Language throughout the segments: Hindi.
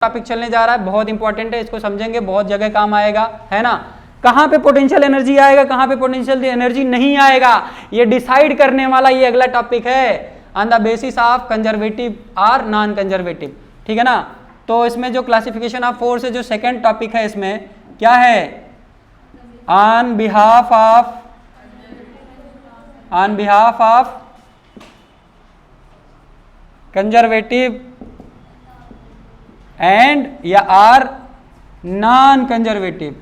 टॉपिक चलने जा रहा है, बहुत इंपॉर्टेंट है, इसको समझेंगे बहुत जगह काम आएगा, है ना। कहां पे पोटेंशियल एनर्जी आएगा, कहां पे पोटेंशियल एनर्जी नहीं आएगा, ये डिसाइड करने वाला ये अगला टॉपिक है, on the basis of conservative और नॉन कंजर्वेटिव, ठीक है ना। तो इसमें जो क्लासिफिकेशन ऑफ फोर्स है, जो सेकेंड टॉपिक है, इसमें क्या है, on behalf of conservative and या आर नॉन कंजर्वेटिव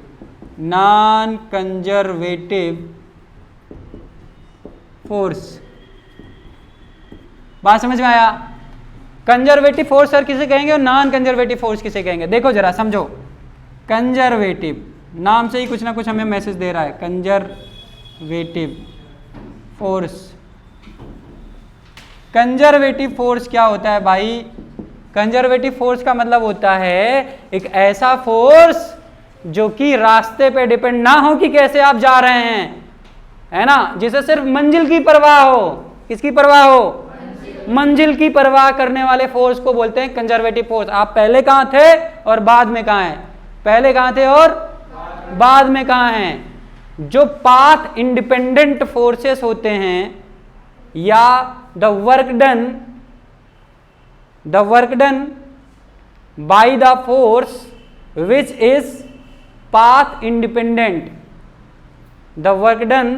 फोर्स। बात समझ में आया। कंजर्वेटिव फोर्स सर किसे कहेंगे और नॉन कंजर्वेटिव फोर्स किसे कहेंगे, देखो जरा समझो। कंजर्वेटिव नाम से ही कुछ ना कुछ हमें मैसेज दे रहा है, कंजर्वेटिव फोर्स। कंजर्वेटिव फोर्स क्या होता है भाई, कंजर्वेटिव फोर्स का मतलब होता है एक ऐसा फोर्स जो कि रास्ते पे डिपेंड ना हो कि कैसे आप जा रहे हैं, है ना, जिसे सिर्फ मंजिल की परवाह हो। किसकी परवाह हो, मंजिल की परवाह करने वाले फोर्स को बोलते हैं कंजर्वेटिव फोर्स। आप पहले कहां थे और बाद में कहां हैं, पहले कहां थे और बाद में कहां हैं। जो पाथ इंडिपेंडेंट फोर्सेस होते हैं या the work done by the force which is path independent, the work done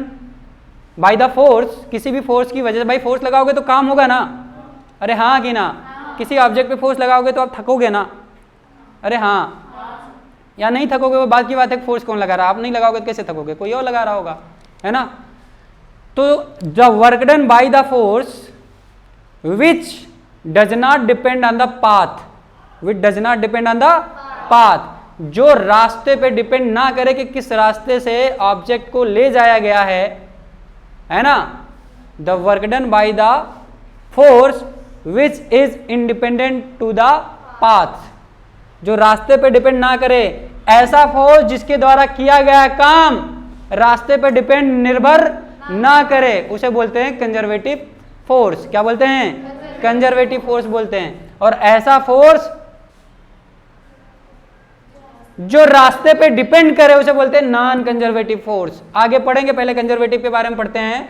by the force, किसी भी फोर्स की वजह से, भाई फोर्स लगाओगे तो काम होगा ना, अरे हाँ कि ना, किसी ऑब्जेक्ट पे फोर्स लगाओगे तो आप थकोगे ना, अरे हाँ, या नहीं थकोगे, वो बात की बात है। फोर्स कौन लगा रहा है, आप नहीं लगाओगे तो कैसे थकोगे, कोई और लगा रहा होगा, है ना। तो the work done by the force which does not depend on the path, जो रास्ते पे डिपेंड ना करे कि किस रास्ते से ऑब्जेक्ट को ले जाया गया है ना। The work done by the force which is independent to the path, जो रास्ते पे डिपेंड ना करे, ऐसा फोर्स जिसके द्वारा किया गया काम रास्ते पे डिपेंड निर्भर ना करे, उसे बोलते हैं कंजर्वेटिव फोर्स। क्या बोलते हैं, कंजर्वेटिव फोर्स बोलते हैं। और ऐसा फोर्स जो रास्ते पे डिपेंड करे उसे बोलते हैं नॉन कंजर्वेटिव फोर्स। आगे पढ़ेंगे, पहले कंजर्वेटिव के बारे में पढ़ते हैं।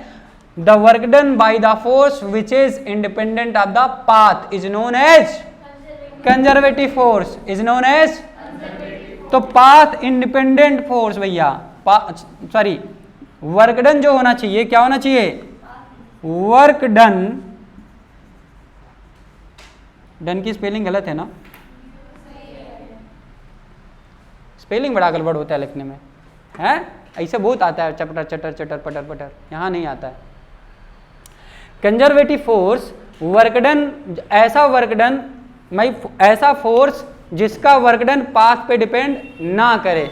The work done by the force which is independent of the path is known as conservative force, is known as. तो पाथ इंडिपेंडेंट फोर्स भैया, सॉरी, वर्क डन जो होना चाहिए, क्या होना चाहिए, वर्क डन की स्पेलिंग गलत है ना, स्पेलिंग बड़ा गड़बड़ होता है लिखने में, है ऐसे बहुत आता है, चपटर चटर चटर पटर पटर, यहां नहीं आता है। कंजर्वेटिव फोर्स वर्क डन, ऐसा वर्क डन, ऐसा फोर्स जिसका वर्क डन पाथ पे डिपेंड ना करे,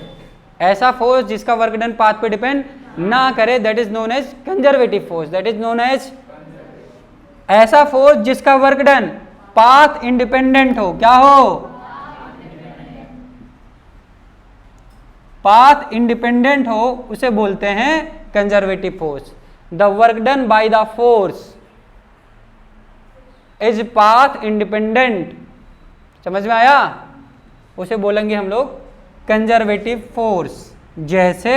ऐसा फोर्स जिसका वर्क डन पाथ पे डिपेंड ना करे, that is known as conservative force, that is known as. ऐसा फोर्स जिसका वर्क डन पाथ इंडिपेंडेंट हो, क्या हो, पाथ इंडिपेंडेंट हो, उसे बोलते हैं conservative force. The work done by the force is path independent, समझ में आया, उसे बोलेंगे हम लोग कंजर्वेटिव फोर्स। जैसे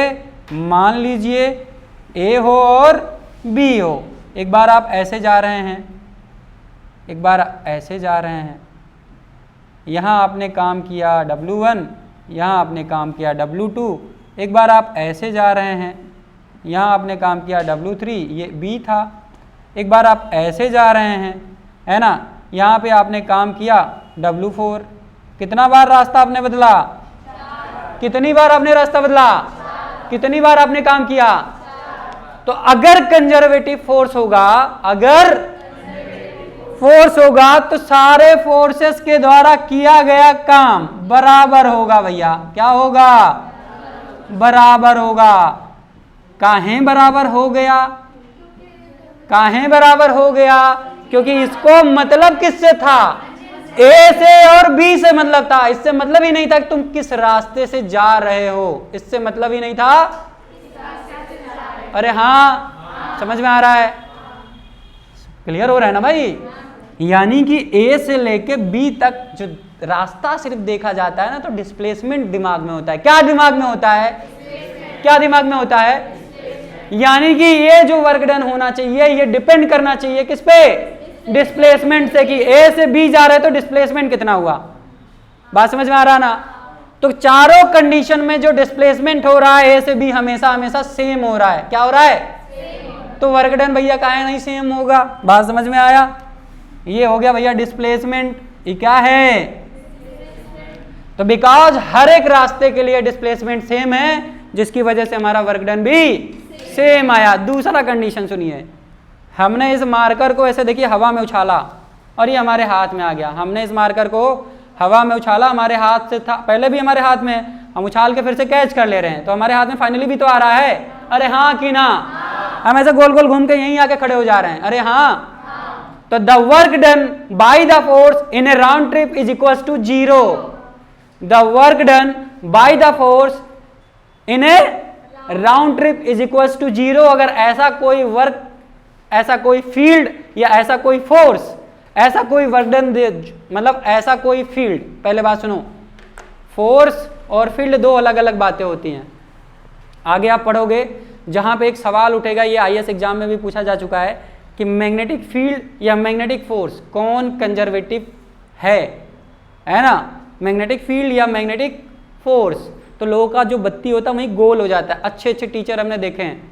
मान लीजिए ए हो और बी हो, एक बार आप ऐसे जा रहे हैं, एक बार ऐसे जा रहे हैं, यहां आपने काम किया W1, यहां आपने काम किया W2, एक बार आप ऐसे जा रहे हैं, यहां आपने काम किया W3, ये B था, एक बार आप ऐसे जा रहे हैं, है ना, यहां पे आपने काम किया W4। कितना बार रास्ता आपने बदला, कितनी बार आपने रास्ता बदला, कितनी बार आपने काम किया। तो अगर कंजर्वेटिव फोर्स होगा, अगर फोर्स होगा तो सारे फोर्सेस के द्वारा किया गया काम बराबर होगा भैया, क्या होगा, बराबर होगा। काहे बराबर हो गया, काहे बराबर हो गया, क्योंकि इसको मतलब किससे था, ए से और बी से मतलब था। इससे मतलब ही नहीं था कि तुम किस रास्ते से जा रहे हो, इससे मतलब ही नहीं था। अरे हाँ, समझ में आ रहा है, क्लियर हो रहा है ना भाई। यानी कि ए से लेके बी तक जो रास्ता सिर्फ देखा जाता है ना, तो डिस्प्लेसमेंट दिमाग में होता है। क्या दिमाग में होता है? क्या दिमाग में होता है? यानी कि ये जो वर्क डन होना चाहिए ये डिपेंड करना चाहिए किस पे? डिस्प्लेसमेंट से, कि ए से बी जा रहे तो डिस्प्लेसमेंट कितना हुआ। बात समझ में आ रहा ना? तो चारों कंडीशन में जो डिस्प्लेसमेंट हो रहा है ए से बी हमेशा हमेशा सेम हो रहा है। क्या हो रहा है? तो वर्क डन भैया काहे नहीं सेम होगा? बात समझ में आया? ये हो गया भैया डिस्प्लेसमेंट। ये क्या है? तो बिकॉज हर एक रास्ते के लिए डिस्प्लेसमेंट सेम है, जिसकी वजह से हमारा वर्क डन भी सेम आया। दूसरा कंडीशन सुनिए, हमने इस मार्कर को ऐसे देखिए हवा में उछाला और ये हमारे हाथ में आ गया। हमने इस मार्कर को हवा में उछाला, हमारे हाथ से था, पहले भी हमारे हाथ में, हम उछाल के फिर से कैच कर ले रहे हैं, तो हमारे हाथ में फाइनली भी तो आ रहा है। अरे हाँ कि ना? हम ऐसे गोल गोल घूम के यहीं आके खड़े हो जा रहे हैं। अरे हाँ। तो the work done by the force in a round trip is equal to 0। The work done by the force in a round trip is equal to 0। अगर ऐसा कोई वर्क, ऐसा कोई फील्ड या ऐसा कोई फोर्स, ऐसा कोई वर्क डन मतलब ऐसा कोई फील्ड, पहले बात सुनो, फोर्स और फील्ड दो अलग अलग बातें होती हैं। आगे आप पढ़ोगे जहां पे एक सवाल उठेगा, ये आईएएस एग्जाम में भी पूछा जा चुका है कि मैग्नेटिक फील्ड या मैग्नेटिक फोर्स कौन कंजर्वेटिव है ना? मैग्नेटिक फील्ड या मैग्नेटिक फोर्स। तो लोगों का जो बत्ती होता है वहीं गोल हो जाता है। अच्छे अच्छे टीचर हमने देखे हैं,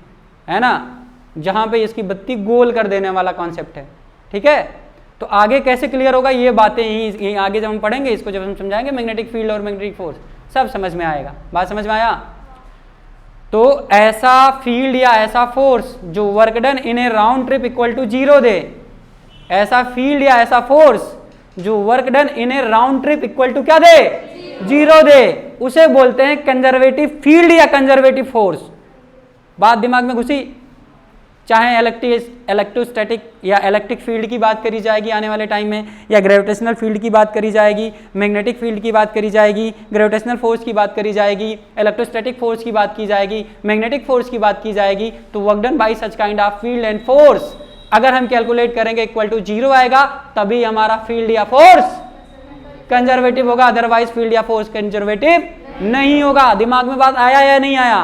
है ना, जहां पे इसकी बत्ती गोल कर देने वाला कॉन्सेप्ट है। ठीक है, तो आगे कैसे क्लियर होगा ये बातें यही आगे जब हम पढ़ेंगे, इसको जब हम समझाएंगे मैग्नेटिक फील्ड और मैग्नेटिक फोर्स, सब समझ में आएगा। बात समझ में आया? तो ऐसा फील्ड या ऐसा फोर्स जो work done in a round trip equal to 0 दे, ऐसा फील्ड या ऐसा फोर्स जो work done in a round trip equal to क्या दे? 0 दे, उसे बोलते हैं कंजर्वेटिव फील्ड या कंजर्वेटिव फोर्स। बात दिमाग में घुसी? चाहे इलेक्ट्रोस्टैटिक या इलेक्ट्रिक फील्ड की बात करी जाएगी आने वाले टाइम में, या ग्रेविटेशनल फील्ड की बात करी जाएगी, मैग्नेटिक फील्ड की बात करी जाएगी, ग्रेविटेशनल फोर्स की बात करी जाएगी, इलेक्ट्रोस्टैटिक फोर्स की बात की जाएगी, मैग्नेटिक फोर्स की बात की जाएगी, तो work done bye such kind of field and force अगर हम कैलकुलेट करेंगे इक्वल टू 0 आएगा, तभी हमारा फील्ड या फोर्स कंजर्वेटिव होगा, अदरवाइज फील्ड या फोर्स कंजर्वेटिव नहीं होगा। दिमाग में बात आया या नहीं आया?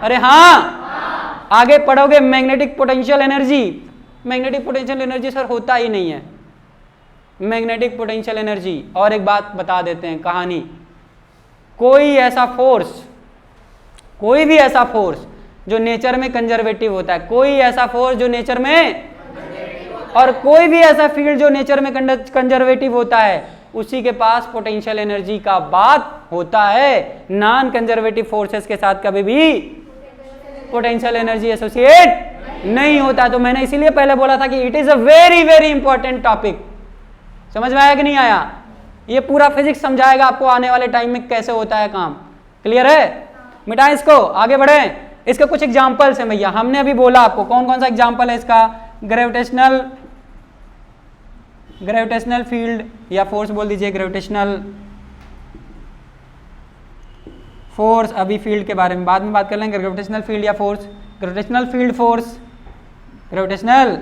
अरे हाँ। आगे पढ़ोगे magnetic potential energy. Magnetic potential energy sir होता ही नहीं है मैग्नेटिक पोटेंशियल एनर्जी। और एक बात बता देते हैं कहानी, कोई ऐसा फोर्स, कोई भी ऐसा फोर्स जो नेचर में कंजर्वेटिव होता है, कोई ऐसा फोर्स जो नेचर में, और कोई भी ऐसा फील्ड जो नेचर में कंजर्वेटिव होता है, उसी के पास पोटेंशियल एनर्जी का बात होता है। नॉन कंजर्वेटिव फोर्सेस के साथ कभी भी पोटेंशियल एनर्जी एसोसिएट नहीं होता। तो मैंने इसीलिए पहले बोला था कि it is a very very important topic. समझ में आया कि नहीं आया? ये पूरा फिजिक्स समझाएगा आपको आने वाले टाइम में कैसे होता है काम। क्लियर है? मिटाएं इसको, आगे बढ़ें। इसके कुछ एग्जाम्पल्स हैं भैया, हमने अभी बोला आपको कौन कौन सा एग्जाम्पल है इसका। ग्रेविटेशनल फील्ड या फोर्स बोल दीजिए, ग्रेविटेशनल फोर्स, अभी फील्ड के बारे में बाद में बात कर लेंगे। ग्रेविटेशनल फील्ड या force, gravitational field force, gravitational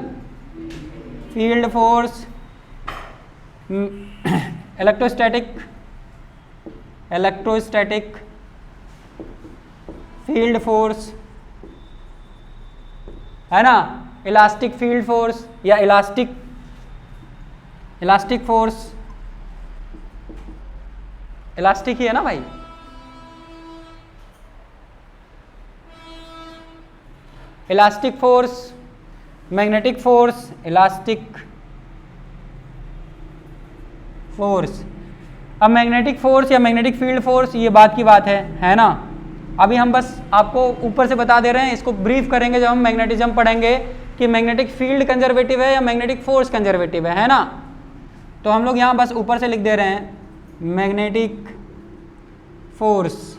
field force, electrostatic field force, है ना, इलास्टिक फील्ड फोर्स या इलास्टिक फोर्स, इलास्टिक ही है ना भाई। Elastic force, magnetic force, elastic force. अब मैग्नेटिक फोर्स या मैग्नेटिक फील्ड फोर्स, ये बात की बात है ना। अभी हम बस आपको ऊपर से बता दे रहे हैं, इसको ब्रीफ करेंगे जब हम मैग्नेटिज्म पढ़ेंगे कि मैग्नेटिक फील्ड कंजर्वेटिव है या मैग्नेटिक फोर्स कंजर्वेटिव है ना। तो हम लोग यहाँ बस ऊपर से लिख दे रहे हैं मैग्नेटिक फोर्स।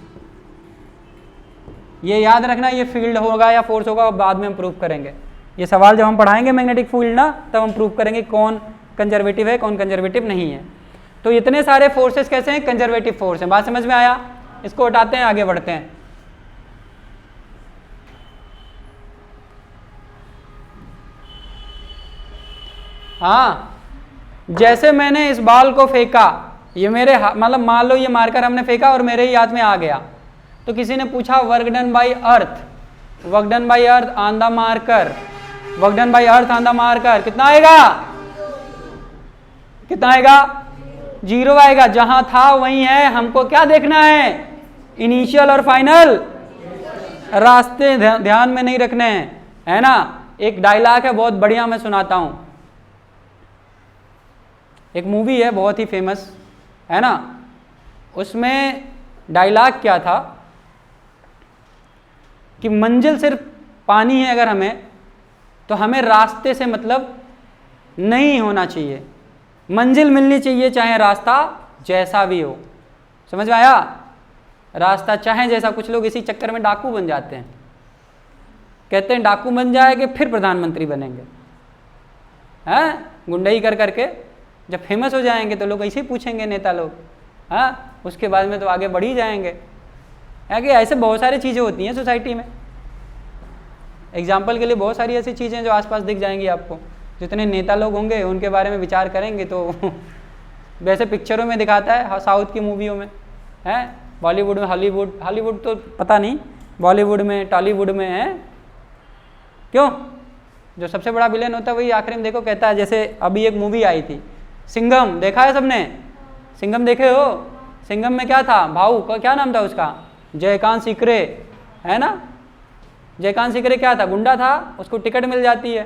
ये याद रखना, ये फील्ड होगा या फोर्स होगा, बाद में हम प्रूव करेंगे। ये सवाल जब हम पढ़ाएंगे मैग्नेटिक फील्ड ना, तब हम प्रूव करेंगे कौन कंजर्वेटिव है कौन कंजर्वेटिव नहीं है। तो इतने सारे फोर्सेस कैसे हैं? कंजर्वेटिव फोर्स हैं। बात समझ में आया? इसको हटाते हैं, आगे बढ़ते हैं। हाँ, जैसे मैंने इस बॉल को फेंका, ये मेरे मतलब मान लो ये मार्कर हमने फेंका और मेरे ही हाथ में आ गया, तो किसी ने पूछा work done by earth, work done by earth on the marker, work done by earth on the marker, कितना आएगा, कितना आएगा, 0 आएगा। जहां था वहीं है, हमको क्या देखना है, इनिशियल और फाइनल रास्ते ध्यान में नहीं रखने हैं, है ना। एक डायलॉग है बहुत बढ़िया, मैं सुनाता हूं। एक मूवी है बहुत ही फेमस, है ना, उसमें डायलॉग क्या था कि मंजिल सिर्फ पानी है अगर हमें, तो हमें रास्ते से मतलब नहीं होना चाहिए, मंजिल मिलनी चाहिए चाहे रास्ता जैसा भी हो। समझ में आया, रास्ता चाहे जैसा। कुछ लोग इसी चक्कर में डाकू बन जाते हैं, कहते हैं डाकू बन जाएंगे फिर प्रधानमंत्री बनेंगे, हैं, गुंडई कर करके जब फेमस हो जाएंगे तो लोग ऐसे ही पूछेंगे नेता लोग, हाँ, उसके बाद में तो आगे बढ़ ही जाएंगे। आगे ऐसे बहुत सारी चीज़ें होती हैं सोसाइटी में, एग्जाम्पल के लिए बहुत सारी ऐसी चीज़ें जो आसपास दिख जाएंगी आपको। जितने नेता लोग होंगे उनके बारे में विचार करेंगे तो वैसे पिक्चरों में दिखाता है, साउथ की मूवियों में है, बॉलीवुड में, हॉलीवुड तो पता नहीं, बॉलीवुड में, टॉलीवुड में है। क्यों, जो सबसे बड़ा विलेन होता है वही आखिरी में देखो कहता है, जैसे अभी एक मूवी आई थी सिंघम, देखा है सबने, सिंघम देखे हो। सिंघम में क्या था, भाऊ का क्या नाम था उसका, जयकांत सिकरे, है ना। जयकांत सिकरे क्या था, गुंडा था, उसको टिकट मिल जाती है,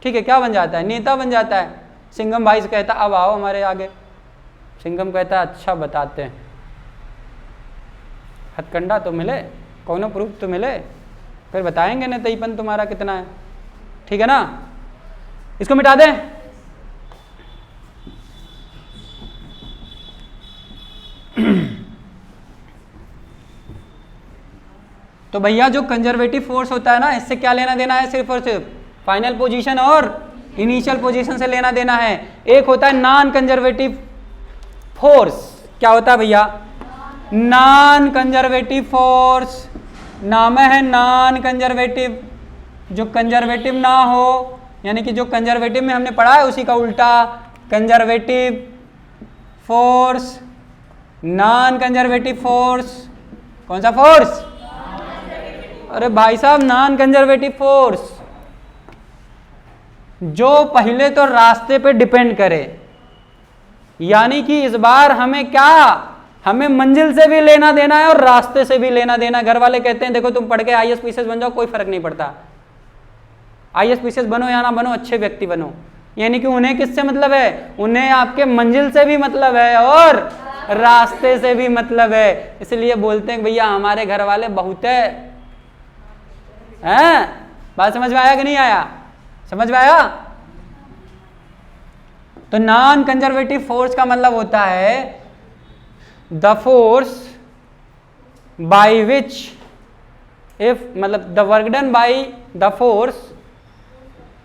ठीक है, क्या बन जाता है, नेता बन जाता है। सिंघम भाई से कहता अब आओ हमारे आगे, सिंघम कहता है अच्छा बताते हैं, हथकंडा तो मिले, कौनो प्रूफ तो मिले, फिर बताएंगे नेताईपन तुम्हारा कितना है, ठीक है ना। इसको मिटा दें, तो भैया जो कंजर्वेटिव फोर्स होता है ना, इससे क्या लेना देना है, सिर्फ और सिर्फ फाइनल पोजीशन और इनिशियल पोजीशन से लेना देना है। एक होता है नॉन कंजर्वेटिव फोर्स, क्या होता है भैया, नॉन कंजर्वेटिव फोर्स, नाम है नॉन कंजर्वेटिव, जो कंजर्वेटिव ना हो, यानी कि जो कंजर्वेटिव में हमने पढ़ा है उसी का उल्टा, conservative force, non conservative force. कौन सा फोर्स, अरे भाई साहब नॉन कंजर्वेटिव फोर्स, जो पहले तो रास्ते पे डिपेंड करे, यानी कि इस बार हमें क्या, हमें मंजिल से भी लेना देना है और रास्ते से भी लेना देना। घर वाले कहते हैं देखो तुम पढ़ के आईएएस पीसीएस बन जाओ, कोई फर्क नहीं पड़ता, आईएएस पीसीएस बनो या ना बनो, अच्छे व्यक्ति बनो, यानी कि उन्हें किससे मतलब है, उन्हें आपके मंजिल से भी मतलब है और रास्ते से भी मतलब है। इसलिए बोलते हैं भैया हमारे घर वाले बहुत है, बात समझ में आया कि नहीं आया, समझ में आया। तो नॉन कंजर्वेटिव फोर्स का मतलब होता है the force by which, if मतलब the work done by the force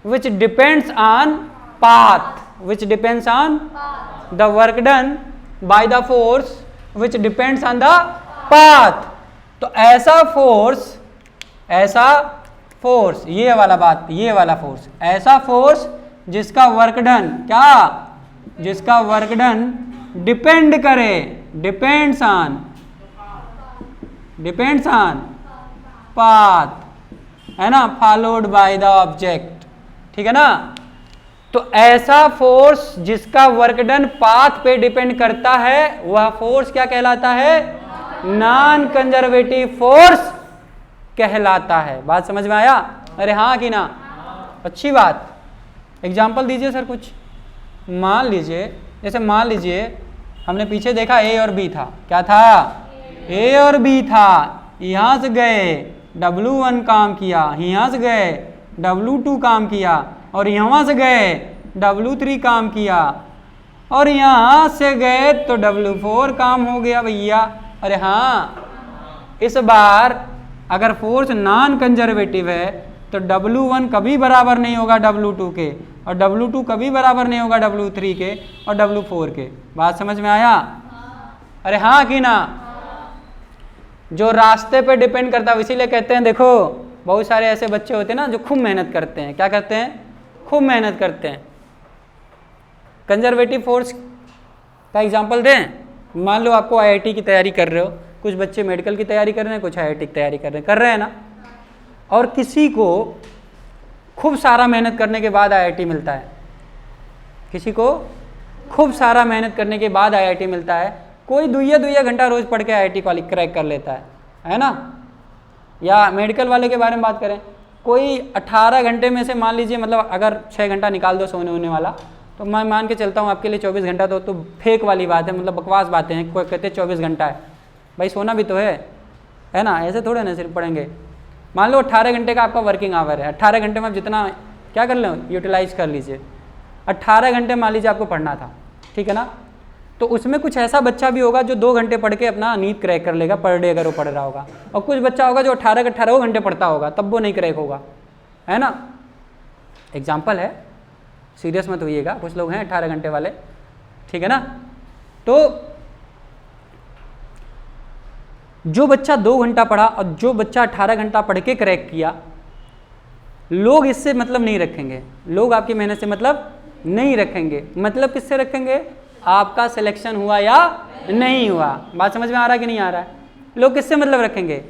which depends on path, which depends on the work done by the force which depends on the path। तो ऐसा फोर्स ये वाला बात, ये वाला फोर्स, ऐसा फोर्स जिसका वर्क डन क्या, जिसका वर्क डन डिपेंड करे, डिपेंड्स ऑन पाथ, है ना, फॉलोड बाय द ऑब्जेक्ट, ठीक है ना। तो ऐसा फोर्स जिसका वर्क डन पाथ पे डिपेंड करता है वह फोर्स क्या कहलाता है, नॉन कंजर्वेटिव फोर्स कहलाता है। बात समझ में आया, अरे हाँ कि ना, अच्छी बात। एग्जाम्पल दीजिए सर कुछ, मान लीजिए, जैसे मान लीजिए हमने पीछे देखा ए और बी था, क्या था, ए और बी था, यहां से गए W1 काम किया, यहां से गए W2 काम किया, और यहाँ से गए W3 काम किया, और यहाँ से गए तो W4 काम हो गया भैया। अरे हाँ, इस बार अगर फोर्स नॉन कंजर्वेटिव है तो W1 कभी बराबर नहीं होगा W2 के, और W2 कभी बराबर नहीं होगा W3 के और W4 के। बात समझ में आया, अरे हाँ कि ना। जो रास्ते पे डिपेंड करता है, इसीलिए कहते हैं देखो बहुत सारे ऐसे बच्चे होते हैं ना जो खूब मेहनत करते हैं, क्या करते हैं, खूब मेहनत करते हैं। कंजर्वेटिव फोर्स का एग्जांपल दें। मान लो आपको आईआईटी की तैयारी कर रहे हो, कुछ बच्चे मेडिकल की तैयारी कर रहे हैं, कुछ आईआईटी की तैयारी कर रहे हैं ना। और किसी को खूब सारा मेहनत करने के बाद आईआईटी मिलता है, किसी को खूब सारा मेहनत करने के बाद आईआईटी मिलता है, कोई दुइया घंटा रोज पढ़ के आईआईटी क्रैक कर लेता है ना। या मेडिकल वाले के बारे में बात करें, कोई 18 घंटे में से मान लीजिए, मतलब अगर 6 घंटा निकाल दो सोने होने वाला, तो मैं मान के चलता हूँ आपके लिए 24 घंटा तो फेक वाली बात है, मतलब बकवास बातें हैं। कोई कहते हैं 24 घंटा है, भाई सोना भी तो है ना, ऐसे थोड़े ना सिर्फ पढ़ेंगे। मान लो 18 घंटे का आपका वर्किंग आवर है, 18 घंटे में आप जितना क्या कर लो यूटिलाइज कर लीजिए। 18 घंटे मान लीजिए आपको पढ़ना था, ठीक है ना। तो उसमें कुछ ऐसा बच्चा भी होगा जो 2 घंटे पढ़ के अपना नीट क्रैक कर लेगा पर डे, अगर वो पढ़ रहा होगा। और कुछ बच्चा होगा जो 18 घंटे पढ़ता होगा, तब वो नहीं क्रैक होगा, है ना। एग्जाम्पल है, सीरियस मत होइएगा, कुछ लोग हैं 18 घंटे वाले, ठीक है ना। तो जो बच्चा 2 घंटा पढ़ा और जो बच्चा 18 घंटा पढ़ के क्रैक किया, लोग इससे मतलब नहीं रखेंगे, लोग आपकी मेहनत से मतलब नहीं रखेंगे। मतलब किससे रखेंगे? आपका सिलेक्शन हुआ या नहीं हुआ। बात समझ में आ रहा है कि नहीं आ रहा है? लोग किससे मतलब रखेंगे?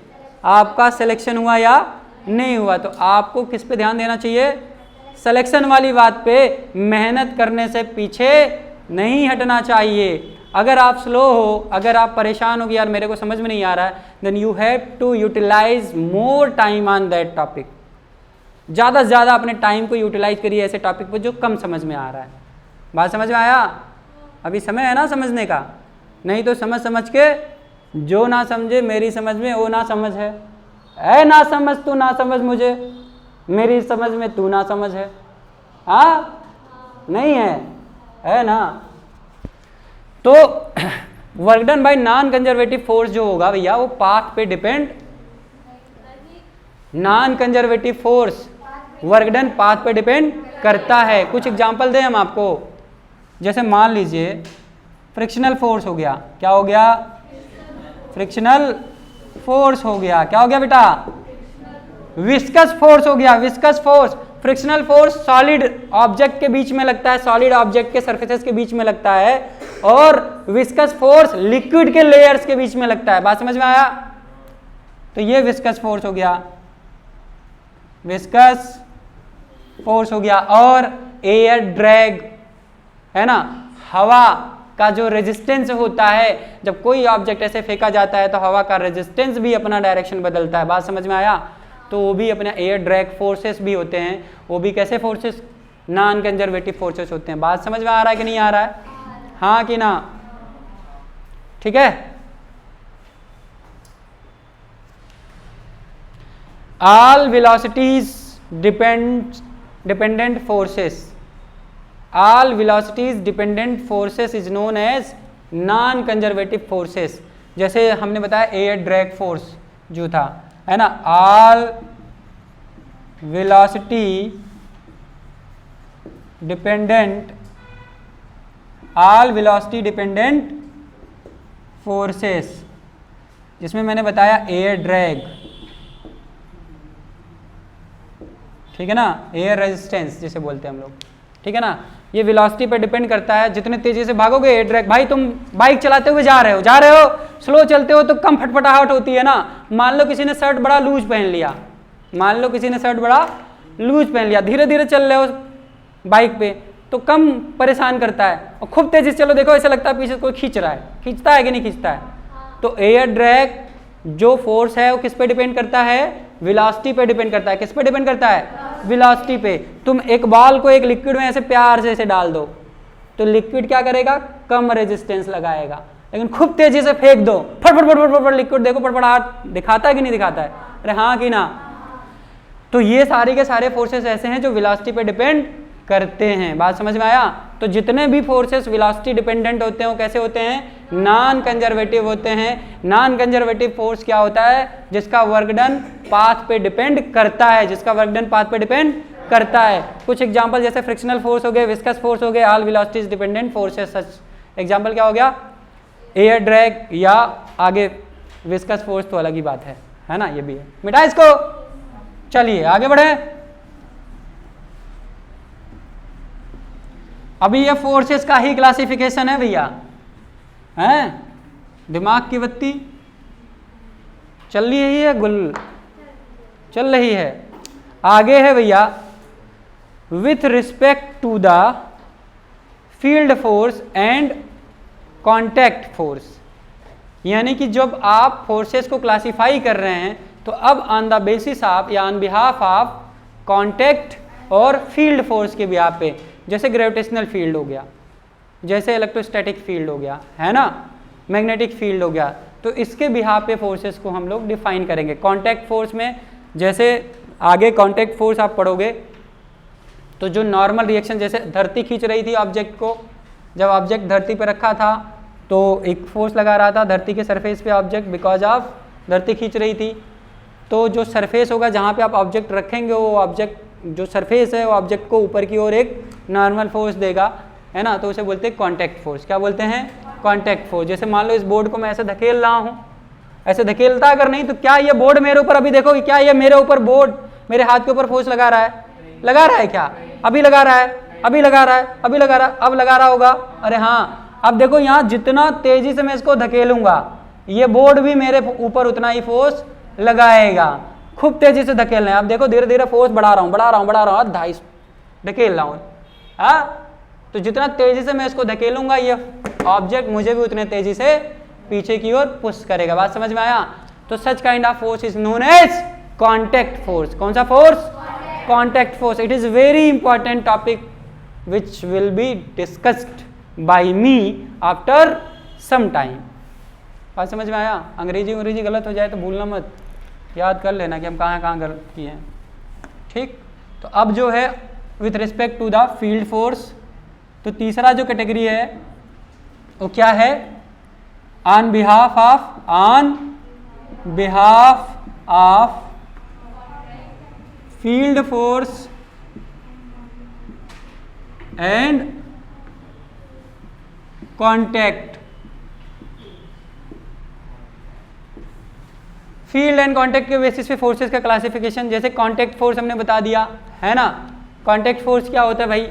आपका सिलेक्शन हुआ या नहीं हुआ। तो आपको किस पे ध्यान देना चाहिए? सिलेक्शन वाली बात पे। मेहनत करने से पीछे नहीं हटना चाहिए। अगर आप स्लो हो, अगर आप परेशान हो कि यार मेरे को समझ में नहीं आ रहा है, then you have to utilise more time on that topic. ज़्यादा से ज़्यादा अपने टाइम को यूटिलाइज करिए ऐसे टॉपिक पर जो कम समझ में आ रहा है। बात समझ में आया? अभी समय है ना समझने का, नहीं तो समझ के जो ना समझे मेरी समझ में वो ना समझ है। ऐ ना समझ तू ना समझ मुझे, मेरी समझ में तू ना समझ है। हाँ नहीं है ना। तो work done bye non conservative force जो होगा भैया, वो पाथ पे depend, non conservative force work done path पे डिपेंड करता है। कुछ एग्जांपल दें हम आपको। जैसे मान लीजिए फ्रिक्शनल फोर्स हो गया, क्या हो गया? फ्रिक्शनल फोर्स हो गया। क्या हो गया बेटा? विस्कस फोर्स हो गया। Viscous force, frictional force solid object के बीच में लगता है, सॉलिड ऑब्जेक्ट के सरफेसेस के बीच में लगता है, और विस्कस फोर्स लिक्विड के लेयर्स के बीच में लगता है। बात समझ में आया? तो ये विस्कस फोर्स हो गया, विस्कस फोर्स हो गया। और एयर ड्रैग है ना, हवा का जो रेजिस्टेंस होता है, जब कोई ऑब्जेक्ट ऐसे फेंका जाता है तो हवा का रेजिस्टेंस भी अपना डायरेक्शन बदलता है। बात समझ में आया? तो वो भी अपने एयर ड्रैग फोर्सेस भी होते हैं, वो भी कैसे फोर्सेस? नॉन कंजर्वेटिव फोर्सेस होते हैं। बात समझ में आ रहा है कि नहीं आ रहा है? हाँ कि ना? ठीक है। All velocities dependent forces, all velocities dependent forces is known as non conservative forces। जैसे हमने बताया एयर ड्रैग फोर्स जो था, है ना, all velocity dependent forces, जिसमें मैंने बताया एयर ड्रैग, ठीक है ना, एयर रेजिस्टेंस जिसे बोलते हैं हम लोग, ठीक है ना। ये वेलोसिटी पे डिपेंड करता है, जितने तेजी से भागोगे एयर ड्रैग। भाई तुम बाइक चलाते हुए जा रहे हो, स्लो चलते हो तो कम फटफटाहट होती है ना। मान लो किसी ने शर्ट बड़ा लूज पहन लिया, धीरे धीरे चल रहे हो बाइक पे तो कम परेशान करता है, और खूब तेजी से चलो, देखो ऐसा लगता है पीछे कोई खींचता है कि नहीं खींचता है। तो एयर ड्रैग जो फोर्स है वो किस पे डिपेंड करता है? वेलोसिटी पे डिपेंड करता है। किस पे डिपेंड करता है? वेलोसिटी पे। तुम एक बॉल को एक लिक्विड में ऐसे प्यार से ऐसे डाल दो तो लिक्विड क्या करेगा? कम रेजिस्टेंस लगाएगा। लेकिन खूब तेजी से फेंक दो, फट लिक्विड देखो फटफटाहट दिखाता है कि नहीं दिखाता है? अरे हाँ कि ना? तो ये सारे के सारे फोर्सेस ऐसे हैं जो वेलोसिटी पे डिपेंड करते हैं। बात समझ में आया? तो जितने भी फोर्सेस वेलोसिटी डिपेंडेंट होते हैं वो कैसे होते हैं? नॉन कंजर्वेटिव होते हैं। नॉन कंजर्वेटिव फोर्स क्या होता है? जिसका वर्क डन पाथ पे डिपेंड करता है, कुछ एग्जांपल जैसे फ्रिक्शनल फोर्स हो गए, विस्कस फोर्स हो गए, ऑल वेलोसिटीज डिपेंडेंट फोर्सेस। सच एग्जांपल क्या हो गया? एयर ड्रैग या आगे विस्कस फोर्स तो अलग ही बात है ना, ये भी है। मिटा इसको, चलिए आगे बढ़े। अभी ये फोर्सेस का ही क्लासिफिकेशन है भैया, हैं? दिमाग की बत्ती चल रही है गुल चल रही है। आगे है भैया, with respect to the field force and contact force, यानी कि जब आप फोर्सेस को क्लासिफाई कर रहे हैं तो अब ऑन द बेसिस ऑफ या ऑन बिहाफ ऑफ कॉन्टैक्ट और फील्ड फोर्स के बिहाफ पे, जैसे ग्रेविटेशनल फील्ड हो गया, जैसे इलेक्ट्रोस्टैटिक फील्ड हो गया, है ना, मैग्नेटिक फील्ड हो गया, तो इसके बिहाफ पे फोर्सेस को हम लोग डिफाइन करेंगे। कॉन्टैक्ट फोर्स में जैसे आगे कॉन्टैक्ट फोर्स आप पढ़ोगे तो जो नॉर्मल रिएक्शन, जैसे धरती खींच रही थी ऑब्जेक्ट को, जब ऑब्जेक्ट धरती पर रखा था तो एक फोर्स लगा रहा था धरती के सरफेस पे ऑब्जेक्ट, बिकॉज ऑफ धरती खींच रही थी। तो जो सरफेस होगा जहाँ पे आप ऑब्जेक्ट रखेंगे, वो ऑब्जेक्ट जो सरफेस है वो ऑब्जेक्ट को ऊपर की ओर एक नॉर्मल फोर्स देगा, है ना, तो उसे बोलते हैं कॉन्टैक्ट फोर्स। क्या बोलते हैं? Contact force. जैसे मान लो इस बोर्ड को मैं ऐसे धकेल रहा हूँ, ऐसे धकेलता अगर नहीं तो क्या ये बोर्ड मेरे ऊपर, अभी देखो क्या ये मेरे ऊपर बोर्ड मेरे हाथ के ऊपर फोर्स लगा रहा है? लगा रहा है क्या? अभी लगा रहा है, अभी लगा रहा है, अभी लगा रहा है, अब लगा रहा होगा। अरे हाँ, अब देखो यहाँ जितना तेजी से मैं इसको धकेलूंगा ये बोर्ड भी मेरे ऊपर उतना ही फोर्स लगाएगा। खूब तेजी से धकेल रहे हैं, अब देखो धीरे धीरे फोर्स बढ़ा रहा हूँ, बढ़ा रहा हूँ, बढ़ा रहा हूँ, 2.5 धकेल रहा हूँ। हाँ, तो जितना तेजी से मैं इसको धकेलूंगा ये ऑब्जेक्ट मुझे भी उतने तेजी से पीछे की ओर पुश करेगा। बात समझ में आया? तो such kind of force is known as contact force. कौन सा force? Contact force. It is very important topic which will be discussed by me after some time. बात समझ में आया? अंग्रेजी गलत हो जाए तो भूलना मत, याद कर लेना कि हम कहाँ गलत किए हैं। ठीक, तो अब जो है with respect to the field force, तो तीसरा जो कैटेगरी है वो क्या है? On behalf of field force and contact. Field and contact के बेसिस पे फोर्सेस का क्लासिफिकेशन, जैसे कॉन्टैक्ट फोर्स हमने बता दिया, है ना। कॉन्टैक्ट फोर्स क्या होता है भाई?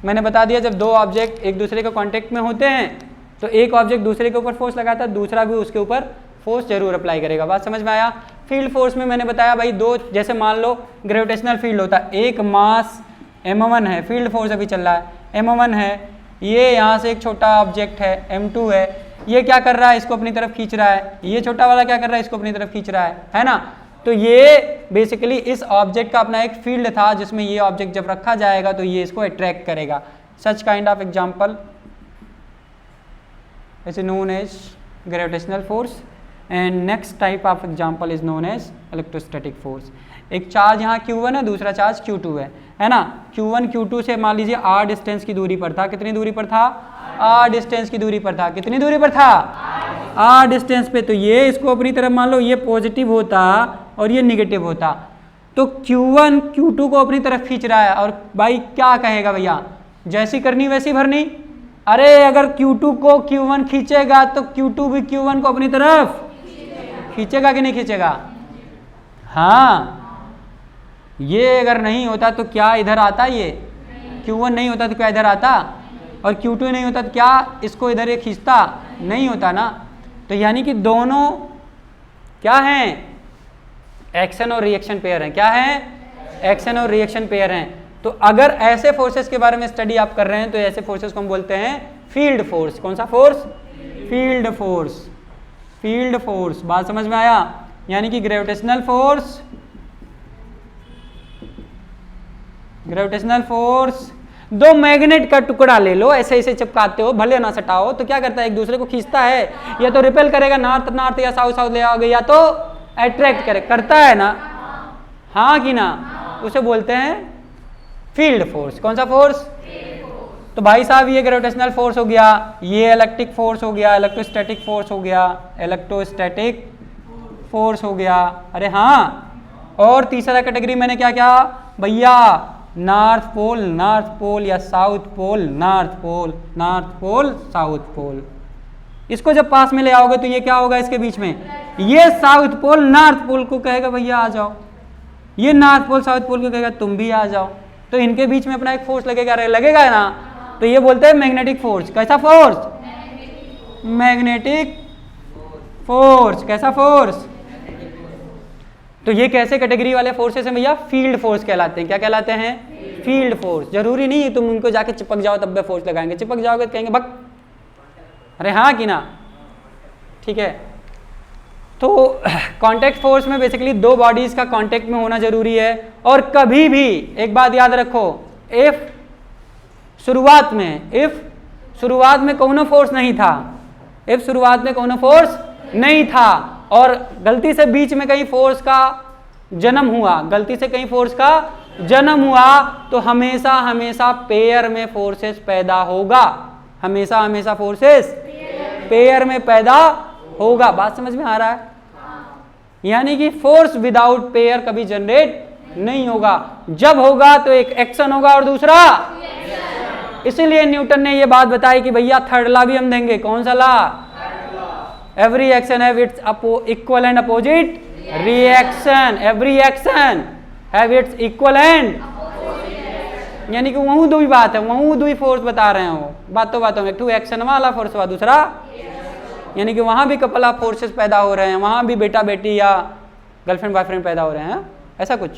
मैंने बता दिया, जब दो ऑब्जेक्ट एक दूसरे के कांटेक्ट में होते हैं तो एक ऑब्जेक्ट दूसरे के ऊपर फोर्स लगाता है, दूसरा भी उसके ऊपर फोर्स जरूर अप्लाई करेगा। बात समझ में आया? फील्ड फोर्स में मैंने बताया भाई दो, जैसे मान लो ग्रेविटेशनल फील्ड होता है, एक मास m1 है, फील्ड फोर्स अभी चल रहा है m1 है, ये यहाँ से एक छोटा ऑब्जेक्ट है m2 है, ये क्या कर रहा है? इसको अपनी तरफ खींच रहा है। ये छोटा वाला क्या कर रहा है? इसको अपनी तरफ खींच रहा है ना। तो ये बेसिकली इस ऑब्जेक्ट का अपना एक फील्ड था जिसमें ये ऑब्जेक्ट जब रखा जाएगा तो ये इसको अट्रैक्ट करेगा। Such kind of example is known as gravitational force and next type of example is known as electrostatic force. एक चार्ज यहाँ Q1 है, दूसरा चार्ज Q2 है ना। Q1 Q2 से मान लीजिए r डिस्टेंस की दूरी पर था। कितनी दूरी पर था? r डिस्टेंस की दूरी पर था। कितनी दूरी पर था? r डिस्टेंस पे। तो ये इसको अपनी तरफ मान लो ये पॉजिटिव होता और ये निगेटिव होता, तो Q1 Q2 को अपनी तरफ खींच रहा है। और भाई क्या कहेगा भैया, जैसी करनी वैसी भरनी। अरे अगर Q2 को Q1 खींचेगा तो Q2 भी Q1 को अपनी तरफ खींचेगा कि नहीं खींचेगा? हाँ, ये अगर नहीं होता तो क्या इधर आता? ये Q1 नहीं होता तो क्या इधर आता? और Q2 नहीं होता तो क्या इसको इधर ये खींचता? नहीं होता ना। तो यानी कि दोनों क्या हैं? एक्शन और रिएक्शन पेयर हैं। क्या हैं? एक्शन और रिएक्शन पेयर हैं। तो अगर ऐसे फोर्सेस के बारे में स्टडी आप कर रहे हैं तो ऐसे फोर्सेस को हम बोलते हैं फील्ड फोर्स। कौन सा force? Field force. Field force. बात समझ में आया? यानी कि ग्रेविटेशनल फोर्स, ग्रेविटेशनल फोर्स, दो मैग्नेट का टुकड़ा ले लो, ऐसे ऐसे चिपकाते हो, भले ना सटाओ, तो क्या करता है? एक दूसरे को खींचता है, या तो रिपेल करेगा नॉर्थ नॉर्थ या साउथ साउथ ले आओगे, या तो अट्रैक्ट करे, करता है ना, हाँ कि ना। उसे बोलते हैं फील्ड फोर्स। कौन सा फोर्स? तो भाई साहब ये ग्रेविटेशनल फोर्स हो गया, ये इलेक्ट्रिक फोर्स हो गया, इलेक्ट्रोस्टैटिक फोर्स हो गया, इलेक्ट्रोस्टैटिक फोर्स हो गया। अरे हाँ, और तीसरा कैटेगरी मैंने क्या क्या भैया? नॉर्थ पोल या south pole, north pole south pole. इसको जब पास में ले आओगे तो ये क्या होगा? इसके बीच में ये साउथ पोल नॉर्थ पोल को कहेगा भैया आ जाओ, ये नॉर्थ पोल साउथ पोल को कहेगा तुम भी आ जाओ। तो इनके बीच में अपना एक फोर्स लगेगा ना, तो ये बोलते हैं मैग्नेटिक फोर्स। कैसा फोर्स? Magnetic force. कैसा फोर्स? तो ये कैसे कैटेगरी वाले फोर्सेस हैं भैया? फील्ड फोर्स कहलाते हैं। क्या कहलाते हैं? Field force. जरूरी नहीं है तुम उनको जाके चिपक जाओ तब वे फोर्स लगाएंगे, चिपक जाओगे तो कहेंगे भग, अरे हाँ कि ना, ठीक है। तो कांटेक्ट फोर्स में बेसिकली दो बॉडीज का कांटेक्ट में होना जरूरी है। और कभी भी एक बात याद रखो, इफ शुरुआत में कोनो फोर्स नहीं था, इफ शुरुआत में कोनो फोर्स नहीं था और गलती से बीच में कहीं फोर्स का जन्म हुआ, गलती से कहीं फोर्स का जन्म हुआ, तो हमेशा हमेशा पेयर में फोर्सेस पैदा होगा। हमेशा हमेशा फोर्सेस पेयर में पैदा होगा। बात समझ में आ रहा है? यानी कि फोर्स विदाउट पेयर कभी जनरेट नहीं होगा। जब होगा तो एक एक्शन होगा और दूसरा, इसीलिए न्यूटन ने यह बात बताई कि भैया थर्ड लॉ भी हम देंगे। कौन सा law? Every action have it's equal and opposite reaction. Every action have it's equal and, यानी कि वही दो ही बात है, वही दो ही फोर्स बता रहे हो बातों में। एक एक्शन वाला फोर्स हुआ, दूसरा, यानी कि वहां भी कपल ऑफ फोर्सेस पैदा हो रहे हैं, वहां भी बेटा बेटी या गर्लफ्रेंड बॉयफ्रेंड पैदा हो रहे हैं, ऐसा कुछ,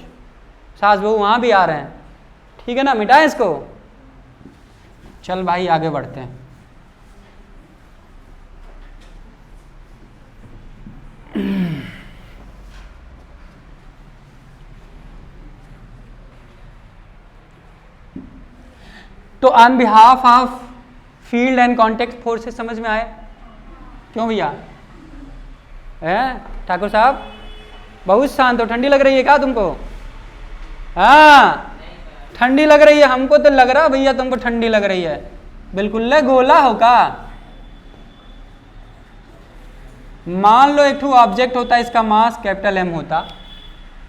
सास बहू वहां भी आ रहे हैं। ठीक है ना, मिटाएं इसको। चल भाई आगे बढ़ते हैं। तो on behalf of field and contact forces समझ में आए? क्यों भैया? ठाकुर साहब बहुत शांत हो, ठंडी लग रही है क्या तुमको? हाँ ठंडी लग रही है, हमको तो लग रहा भैया तुमको ठंडी लग रही है। बिल्कुल गोला हो का। मान लो एक ठू ऑब्जेक्ट होता है, इसका मास कैपिटल एम होता।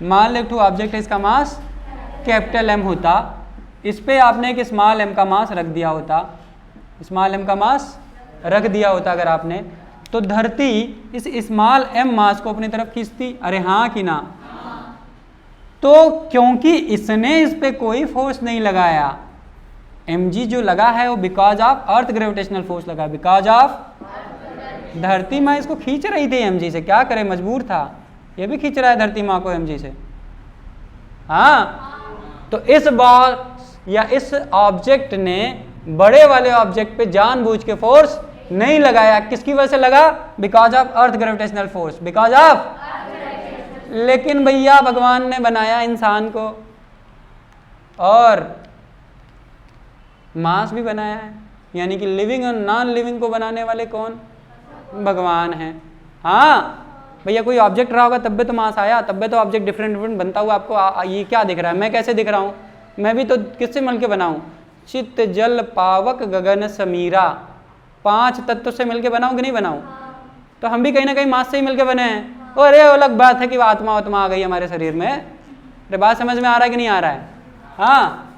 मान लो एक ठू ऑब्जेक्ट है, इसका मास कैपिटल एम होता। इस पे आपने एक स्मॉल एम का मास रख दिया होता, स्मॉल एम का मास रख दिया होता अगर आपने, तो धरती इस स्मॉल एम मास को अपनी तरफ खींचती। अरे हाँ कि ना? तो क्योंकि इसने इस पे कोई फोर्स नहीं लगाया, mg जो लगा है वो because of earth gravitational force लगा, बिकॉज ऑफ धरती माँ इसको खींच रही थी mg से। क्या करे, मजबूर था। ये भी खींच रहा है धरती माँ को mg से। हाँ, तो इस बार या इस ऑब्जेक्ट ने बड़े वाले ऑब्जेक्ट पे जानबूझ के फोर्स नहीं लगाया। किसकी वजह से लगा? Because of earth gravitational force, because of. लेकिन भैया भगवान ने बनाया इंसान को और मास भी बनाया है, यानी कि लिविंग और नॉन लिविंग को बनाने वाले कौन? भगवान हैं। हाँ भैया, कोई ऑब्जेक्ट रहा होगा तब भी तो मास आया, तब भी तो ऑब्जेक्ट डिफरेंट डिफरेंट बनता हुआ आपको ये क्या दिख रहा है? मैं कैसे दिख रहा हूँ? मैं भी तो किससे मिलके बनाऊं? चित्त जल पावक गगन समीरा, 5 तत्व से मिलके बनाऊं कि नहीं बनाऊं? तो हम भी कहीं ना कहीं मास से ही मिलके बने हैं। और ये अलग बात है कि आत्मा आ गई हमारे शरीर में। अरे बात समझ में आ रहा है कि नहीं आ रहा है? हाँ,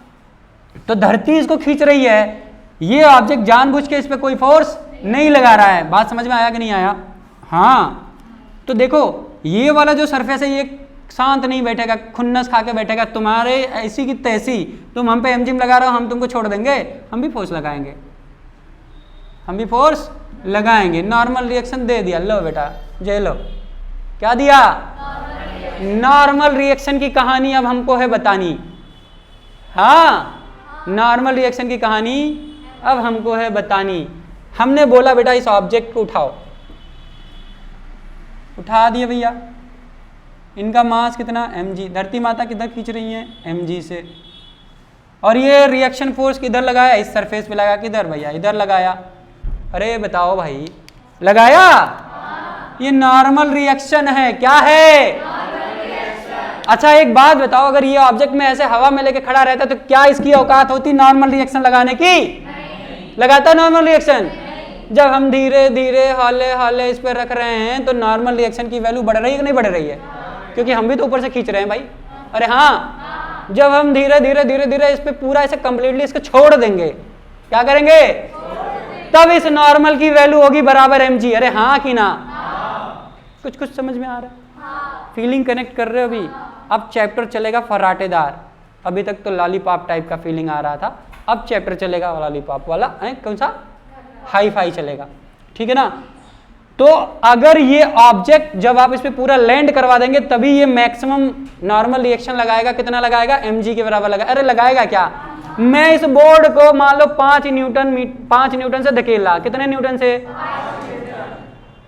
तो धरती इसको खींच रही है, ये ऑब्जेक्ट जानबूझ के इस पे कोई फोर्स नहीं लगा रहा है। बात समझ में आया कि नहीं आया? हाँ, तो देखो ये वाला जो सरफेस है ये शांत नहीं बैठेगा, खुन्नस खा के बैठेगा। तुम्हारे ऐसी की तैसी, तुम हम पे एमजिम लगा रहे हो, हम तुमको छोड़ देंगे? हम भी फोर्स लगाएंगे, हम भी फोर्स लगाएंगे। नॉर्मल रिएक्शन दे दिया, लो बेटा जे लो। क्या दिया? नॉर्मल रिएक्शन की कहानी अब हमको है बतानी। हाँ, नॉर्मल रिएक्शन की कहानी अब हमको है बतानी। हमने बोला बेटा इस ऑब्जेक्ट को उठाओ, उठा दिए भैया। इनका मास कितना? mg। धरती माता किधर खींच रही है? mg से। और ये रिएक्शन फोर्स किधर लगाया? इस सरफेस पे लगाया। किधर भैया? इधर लगाया। अरे बताओ भाई, लगाया? ये नॉर्मल रिएक्शन है। क्या है? अच्छा एक बात बताओ, अगर ये ऑब्जेक्ट में ऐसे हवा में लेके खड़ा रहता तो क्या इसकी औकात होती नॉर्मल रिएक्शन लगाने की? लगाता नॉर्मल रिएक्शन? जब हम धीरे धीरे हौले हौले इस पर रख रहे हैं तो नॉर्मल रिएक्शन की वैल्यू बढ़ रही है कि नहीं बढ़ रही है? क्योंकि हम भी तो ऊपर से खींच रहे हैं भाई। अरे हाँ, जब हम धीरे धीरे धीरे धीरे इस पे पूरा ऐसे कंप्लीटली इसको छोड़ देंगे, क्या करेंगे? तब इस नॉर्मल की वैल्यू होगी बराबर mg। अरे हाँ कि ना? कुछ कुछ समझ में आ रहा है? फीलिंग कनेक्ट कर रहे हो अभी? अब चैप्टर चलेगा फराटेदार। अभी तक तो लॉलीपॉप टाइप का फीलिंग आ रहा था, अब चैप्टर चलेगा लॉलीपॉप वाला। कौन सा? हाई फाई चलेगा। ठीक है ना। तो अगर ये ऑब्जेक्ट जब आप इस पे पूरा लैंड करवा देंगे तभी ये मैक्सिमम नॉर्मल रिएक्शन लगाएगा। कितना लगाएगा? mg के बराबर लगाएगा। अरे लगाएगा क्या? मैं इस बोर्ड को मान लो 5 न्यूटन से धकेला। कितने न्यूटन से?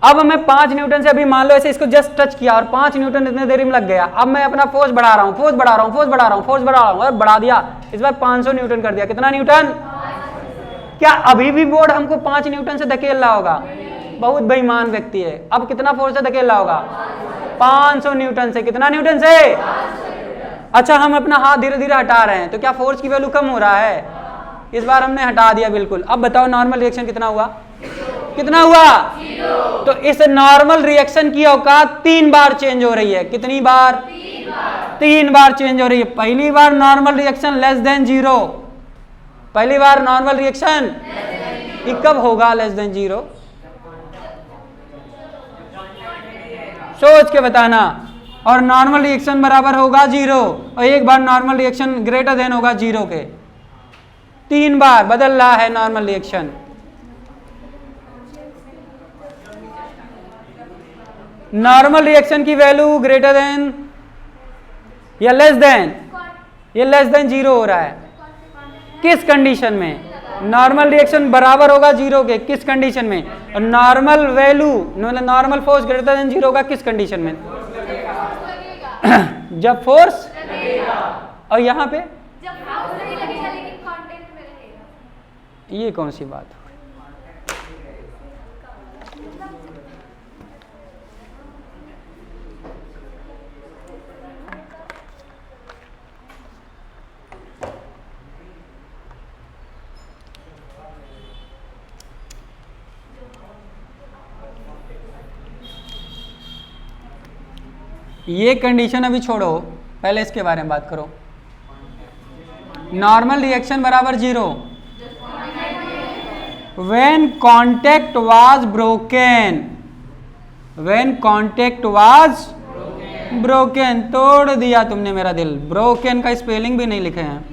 अब मैं 5 न्यूटन से अभी मान लो ऐसे इसको जस्ट टच किया और 5 न्यूटन इतने देर में लग गया। अब मैं अपना फोर्स बढ़ा रहा हूँ, फोर्स बढ़ा रहा हूँ, फोर्स बढ़ा रहा हूँ, फोर्स बढ़ा रहा हूँ, और बढ़ा दिया। इस बार 500 न्यूटन कर दिया। कितना न्यूटन? क्या अभी भी बोर्ड हमको 5 न्यूटन से धकेल रहा होगा? बहुत बेईमान व्यक्ति है। अब कितना फोर्स से धकेल रहा होगा? 500 न्यूटन से। कितना न्यूटन से? अच्छा, हम अपना हाथ धीरे धीरे हटा रहे हैं तो क्या फोर्स की वैल्यू कम हो रहा है? इस बार हमने हटा दिया बिल्कुल। अब बताओ नॉर्मल रिएक्शन कितना हुआ? कितना हुआ? तो इस नॉर्मल रिएक्शन की औकात 3 बार चेंज हो रही है। कितनी बार? 3 बार चेंज हो रही है। पहली बार नॉर्मल रिएक्शन लेस देन 0। पहली बार नॉर्मल रिएक्शन कब होगा लेस देन 0? सोच के बताना। और नॉर्मल रिएक्शन बराबर होगा 0 और एक बार नॉर्मल रिएक्शन ग्रेटर देन होगा 0 के। 3 बार बदल रहा है नॉर्मल रिएक्शन। नॉर्मल रिएक्शन की वैल्यू ग्रेटर देन या लेस देन? ये लेस देन 0 हो रहा है। किस कंडीशन में? नॉर्मल रिएक्शन बराबर होगा 0 के। किस कंडीशन में? और नॉर्मल वैल्यू मतलब नॉर्मल फोर्स ग्रेटर देन 0 होगा किस कंडीशन में? जब फोर्स और यहाँ पे ये कौन सी बात? ये कंडीशन अभी छोड़ो, पहले इसके बारे में बात करो। नॉर्मल रिएक्शन बराबर 0 when contact was broken. When contact was broken. तोड़ दिया तुमने मेरा दिल। ब्रोकन का स्पेलिंग भी नहीं लिखे हैं।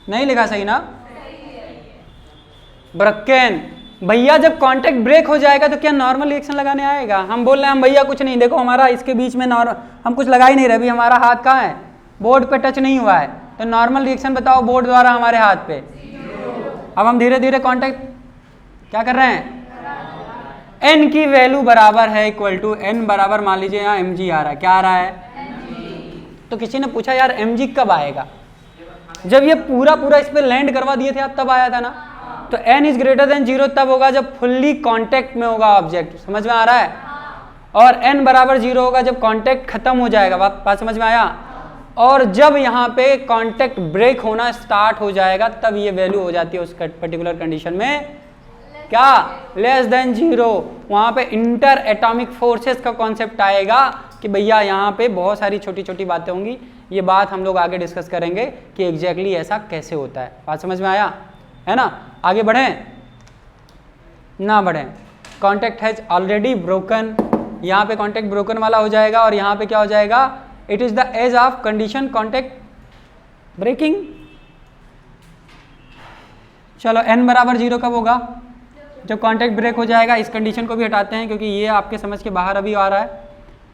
नहीं लिखा सही ना? ब्रोकन। भैया जब कांटेक्ट ब्रेक हो जाएगा तो क्या नॉर्मल रिएक्शन लगाने आएगा? हम बोल रहे हैं हम भैया कुछ नहीं, देखो हमारा इसके बीच में हम कुछ लगा ही नहीं रहे, अभी हमारा हाथ कहाँ है? बोर्ड पे टच नहीं हुआ है। तो नॉर्मल रिएक्शन बताओ बोर्ड द्वारा हमारे हाथ पे। अब हम धीरे धीरे कांटेक्ट क्या कर रहे हैं? एन की वैल्यू बराबर है इक्वल टू एन बराबर मान लीजिए यहाँ mg आ रहा है। क्या आ रहा है? तो किसी ने पूछा यार mg कब आएगा? जब ये पूरा इस पे लैंड करवा दिए थे आप तब आया था ना। तो n इज ग्रेटर देन 0 तब होगा जब फुल्ली कांटेक्ट में होगा ऑब्जेक्ट। समझ में आ रहा है? और n बराबर 0 होगा जब कांटेक्ट खत्म हो जाएगा। बात समझ में आया? और जब यहाँ पे कांटेक्ट ब्रेक होना स्टार्ट हो जाएगा तब ये वैल्यू हो जाती है उस पर्टिकुलर कंडीशन में क्या? Less than 0। वहाँ पे इंटर एटॉमिक फोर्सेस का कॉन्सेप्ट आएगा कि भैया यहाँ पे बहुत सारी छोटी छोटी बातें होंगी। ये बात हम लोग आगे डिस्कस करेंगे कि एग्जैक्टली ऐसा कैसे होता है। बात समझ में आया है ना? आगे बढ़ें ना बढ़ें? Contact has already broken. यहाँ पे कॉन्टेक्ट ब्रोकन वाला हो जाएगा और यहाँ पे क्या हो जाएगा? It is the edge of condition contact breaking. चलो n बराबर 0 कब होगा? जब कॉन्टेक्ट ब्रेक हो जाएगा। इस कंडीशन को भी हटाते हैं क्योंकि ये आपके समझ के बाहर अभी आ रहा है।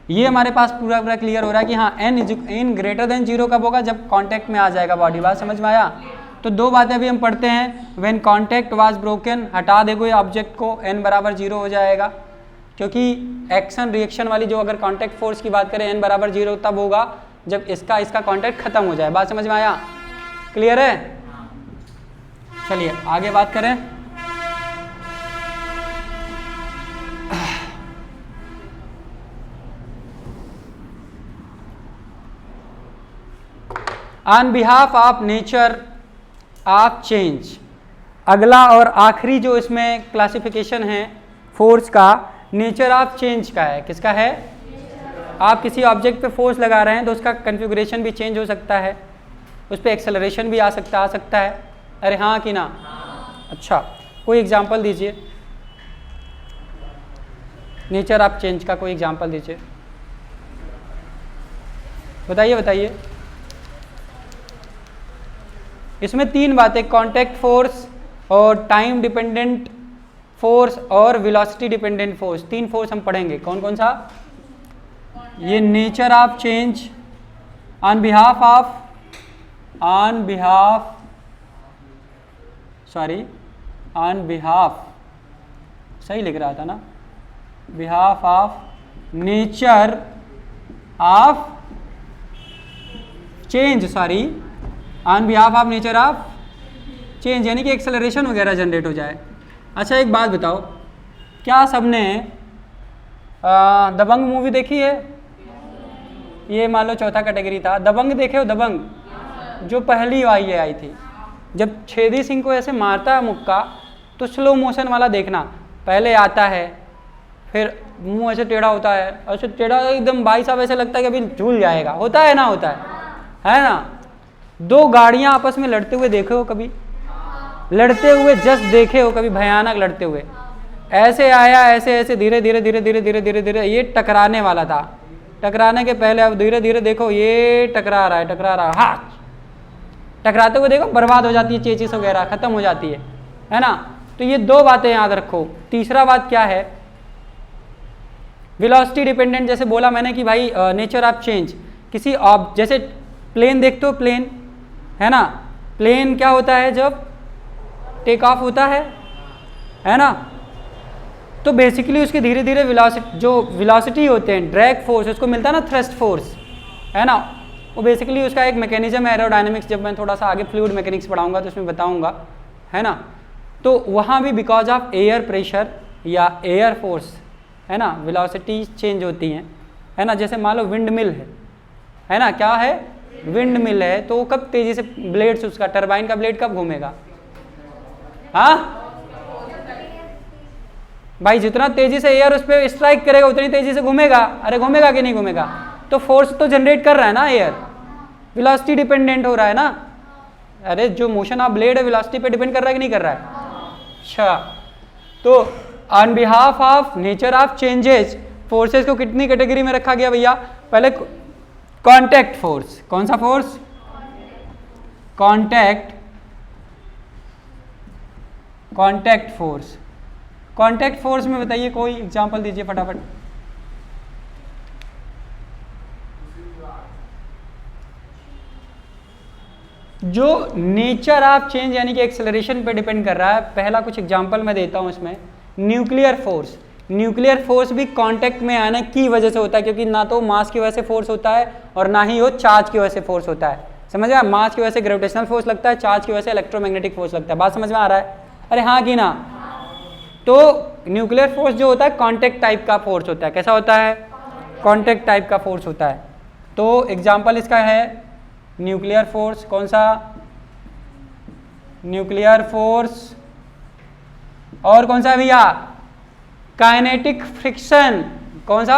ये हमारे पास पूरा क्लियर हो रहा है कि हाँ n ग्रेटर देन 0 कब होगा? जब कॉन्टेक्ट में आ जाएगा बॉडी। बात समझ में आया? तो दो बातें अभी हम पढ़ते हैं। व्हेन कॉन्टेक्ट वाज ब्रोकन, हटा देगो ये ऑब्जेक्ट को, n बराबर 0 हो जाएगा क्योंकि एक्शन रिएक्शन वाली जो अगर कॉन्टेक्ट फोर्स की बात करें n बराबर 0 तब होगा जब इसका कॉन्टेक्ट खत्म हो जाए। बात समझ में आया? क्लियर है? चलिए आगे बात करें। On behalf of nature of change. अगला और आखिरी जो इसमें क्लासिफिकेशन है फोर्स का, नेचर ऑफ चेंज का है। किसका है? आप किसी ऑब्जेक्ट पे फोर्स लगा रहे हैं तो उसका कन्फिगरेशन भी चेंज हो सकता है, उस पर एक्सेलरेशन भी आ सकता है। अरे हाँ कि ना? अच्छा, कोई एग्जांपल दीजिए। नेचर ऑफ चेंज का कोई एग्जांपल दीजिए। बताइए। इसमें तीन बातें, कांटेक्ट फोर्स और टाइम डिपेंडेंट फोर्स और वेलोसिटी डिपेंडेंट फोर्स, तीन फोर्स हम पढ़ेंगे। कौन कौन सा? ये nature of change on behalf सही लिख रहा था ना, behalf of nature of change, on behalf of nature of change, यानी कि एक्सेलरेशन वगैरह जनरेट हो जाए। अच्छा एक बात बताओ, क्या सबने दबंग मूवी देखी है? ये मान लो चौथा कैटेगरी था। दबंग देखे हो? दबंग जो पहली बार ये आई थी, जब छेदी सिंह को ऐसे मारता है मुक्का, तो स्लो मोशन वाला देखना, पहले आता है, फिर मुंह ऐसे टेढ़ा होता है, ऐसे टेढ़ा एकदम, भाई साहब ऐसे लगता है कि अभी झूल जाएगा, होता है ना, होता है ना। दो गाड़ियां आपस में लड़ते हुए देखे हो कभी? लड़ते हुए जस्ट देखे हो कभी? भयानक लड़ते हुए, ऐसे आया, ऐसे ऐसे धीरे धीरे धीरे धीरे धीरे धीरे धीरे, ये टकराने वाला था, टकराने के पहले अब धीरे धीरे देखो ये टकरा रहा है, हाँ टकराते हुए देखो बर्बाद हो जाती है, चेचिस वगैरह खत्म हो जाती है ना। तो ये दो बातें याद रखो। तीसरा बात क्या है? वेलोसिटी डिपेंडेंट, जैसे बोला मैंने कि भाई नेचर ऑफ चेंज, किसी जैसे प्लेन देखते हो, प्लेन है ना, प्लेन क्या होता है जब टेक ऑफ होता है ना, तो बेसिकली उसके धीरे धीरे वेलोसिटी होते हैं, ड्रैग फोर्स उसको मिलता है ना, थ्रस्ट फोर्स है ना, वो बेसिकली उसका एक मैकेनिज्म है एरोडायनेमिक्स, जब मैं थोड़ा सा आगे फ्लूइड मैकेनिक्स पढ़ाऊंगा तो उसमें बताऊंगा, है ना। तो वहाँ भी बिकॉज ऑफ एयर प्रेशर या एयर फोर्स है ना, वेलोसिटी चेंज होती हैं, है ना। जैसे मान लो विंड मिल है ना, क्या है? विंड मिल है, तो कब तेजी से ब्लेड्स, उसका टरबाइन का ब्लेड कब घूमेगा? हाँ भाई, जितना तेजी से एयर उस पर स्ट्राइक करेगा उतनी तेजी से घूमेगा। अरे घूमेगा कि नहीं घूमेगा? तो फोर्स तो जनरेट कर रहा है ना एयर, वेलोसिटी डिपेंडेंट हो रहा है ना। अरे जो मोशन ऑफ ब्लेड है वेलोसिटी पे डिपेंड कर रहा है कि नहीं कर रहा है? अच्छा, तो on behalf of nature of changes forces को कितनी कैटेगरी में रखा गया भैया? पहले कांटेक्ट फोर्स, कौन सा force? Contact force. Contact force में बताइए, कोई एग्जांपल दीजिए फटाफट। जो नेचर ऑफ चेंज यानी कि एक्सेलरेशन पे डिपेंड कर रहा है, पहला कुछ एग्जांपल मैं देता हूं इसमें। न्यूक्लियर फोर्स, न्यूक्लियर फोर्स भी कांटेक्ट में आने की वजह से होता है, क्योंकि ना तो मास की वजह से फोर्स होता है और ना ही वो चार्ज की वजह से फोर्स होता है। समझ में? मास की वजह से ग्रेविटेशनल फोर्स लगता है, चार्ज की वजह से इलेक्ट्रोमैग्नेटिक फोर्स लगता है। बात समझ में आ रहा है? अरे हाँ कि ना? तो न्यूक्लियर फोर्स जो होता है कांटेक्ट टाइप का फोर्स होता है। कैसा होता है? कांटेक्ट टाइप का फोर्स होता है। तो एग्जाम्पल इसका है न्यूक्लियर फोर्स, कौन सा? Nuclear force. और कौन सा भैया? Kinetic friction. कौन सा?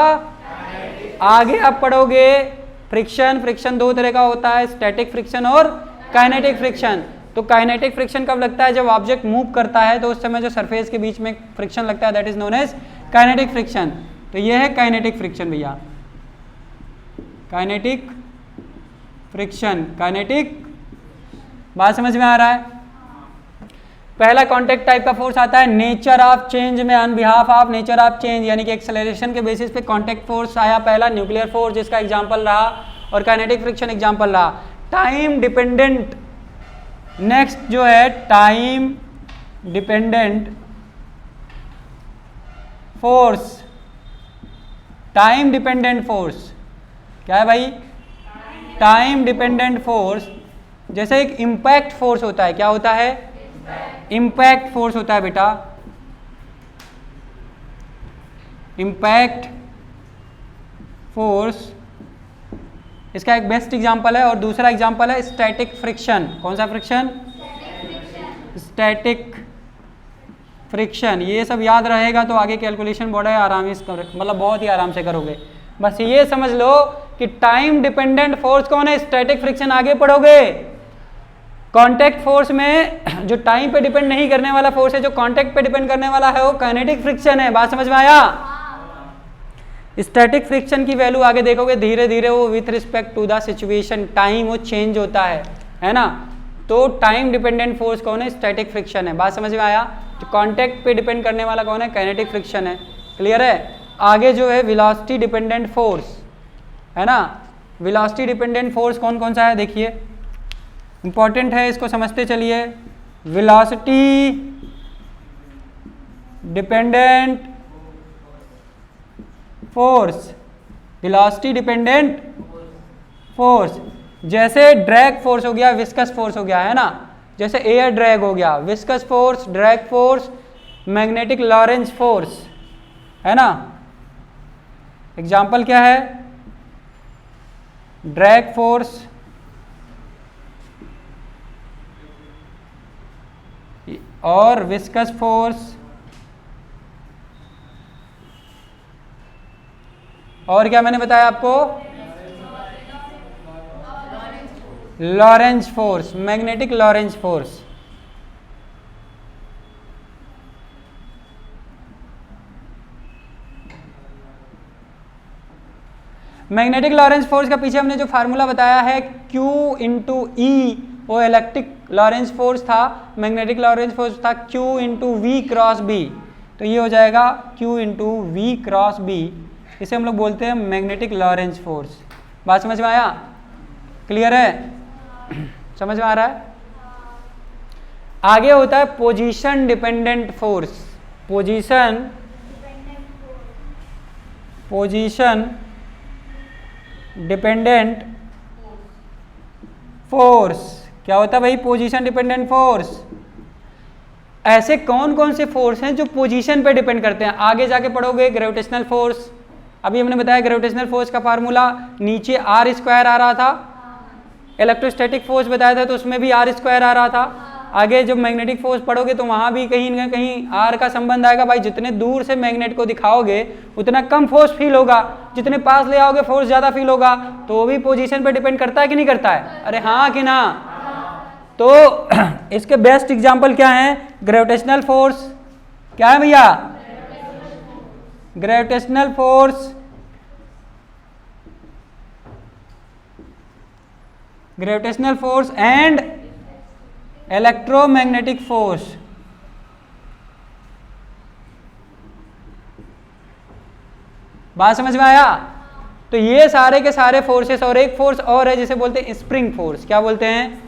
आगे आप पढ़ोगे फ्रिक्शन, फ्रिक्शन दो तरह का होता है, स्टैटिक फ्रिक्शन और काइनेटिक फ्रिक्शन। तो काइनेटिक फ्रिक्शन कब लगता है? जब ऑब्जेक्ट मूव करता है तो उस समय जो सरफेस के बीच में फ्रिक्शन लगता है, that is known as kinetic friction. तो ये है काइनेटिक फ्रिक्शन भैया, काइनेटिक फ्रिक्शन, काइनेटिक। बात समझ में आ रहा है? पहला कांटेक्ट टाइप का फोर्स आता है नेचर ऑफ चेंज में, on behalf of nature of change, यानी कि एक्सेलरेशन के बेसिस पे कांटेक्ट फोर्स आया पहला, न्यूक्लियर फोर्स जिसका एग्जांपल रहा, और काइनेटिक फ्रिक्शन एग्जांपल रहा। टाइम डिपेंडेंट नेक्स्ट जो है time dependent force. Time dependent force क्या है भाई? Time dependent force. जैसे एक इम्पैक्ट फोर्स होता है, क्या होता है? इम्पैक्ट फोर्स होता है बेटा, इम्पैक्ट फोर्स। इसका एक बेस्ट एग्जांपल है। और दूसरा एग्जांपल है स्टैटिक फ्रिक्शन। कौन सा फ्रिक्शन? Static friction. ये सब याद रहेगा तो आगे कैलकुलेशन बड़ा आराम से, मतलब बहुत ही आराम से करोगे। बस ये समझ लो कि टाइम डिपेंडेंट फोर्स कौन है? Static friction. आगे पढ़ोगे कांटेक्ट फोर्स में जो टाइम पे डिपेंड नहीं करने वाला फोर्स है, जो कांटेक्ट पे डिपेंड करने वाला है, वो काइनेटिक फ्रिक्शन है। बात समझ में आया? स्टैटिक फ्रिक्शन की वैल्यू आगे देखोगे धीरे धीरे वो with respect to the situation time वो चेंज होता है ना। तो टाइम डिपेंडेंट फोर्स कौन है? स्टैटिक फ्रिक्शन है। बात समझ में आया? तो कांटेक्ट पे डिपेंड करने वाला कौन है? काइनेटिक फ्रिक्शन है। क्लियर है? आगे जो है वेलोसिटी डिपेंडेंट फोर्स है ना। वेलोसिटी डिपेंडेंट फोर्स कौन कौन सा है देखिए, इंपॉर्टेंट है, इसको समझते चलिए। Velocity dependent force, velocity dependent force, जैसे ड्रैग फोर्स हो गया, विस्कस फोर्स हो गया, है ना। जैसे एयर ड्रैग हो गया, viscous force, drag force, magnetic Lorentz force, है ना। एग्जाम्पल क्या है? ड्रैग फोर्स, और विस्कस फोर्स, और क्या मैंने बताया आपको? Lorentz force, magnetic Lorentz force. Magnetic Lorentz force का पीछे हमने जो फार्मूला बताया है Q इंटू ई, वो इलेक्ट्रिक लॉरेंज फोर्स था, मैग्नेटिक लॉरेंज फोर्स था Q into V cross B. तो ये हो जाएगा Q into V cross B, इसे हम लोग बोलते हैं मैग्नेटिक लॉरेंज फोर्स। बात समझ में आया? क्लियर है? समझ में आ रहा है? आगे होता है position dependent force. Position dependent force क्या होता है भाई? Position dependent force. ऐसे कौन कौन से फोर्स हैं जो पोजीशन पे डिपेंड करते हैं? आगे जाके पढ़ोगे ग्रेविटेशनल फोर्स। अभी हमने बताया ग्रेविटेशनल फोर्स का फार्मूला, नीचे r स्क्वायर आ रहा था। इलेक्ट्रोस्टैटिक फोर्स बताया था तो उसमें भी r स्क्वायर आ रहा था। आगे जब मैग्नेटिक फोर्स पढ़ोगे तो वहां भी कहीं ना कहीं r का संबंध आएगा। भाई जितने दूर से मैग्नेट को दिखाओगे उतना कम फोर्स फील होगा, जितने पास ले आओगे फोर्स ज्यादा फील होगा। तो वो भी पोजीशन पे डिपेंड करता है कि नहीं करता है? अरे हाँ कि ना? तो इसके बेस्ट एग्जांपल क्या है? Gravitational force. क्या है भैया? Gravitational force, gravitational force and electromagnetic force. बात समझ में आया? तो ये सारे के सारे फोर्सेस, और एक फोर्स और है जिसे बोलते हैं स्प्रिंग फोर्स। क्या बोलते हैं?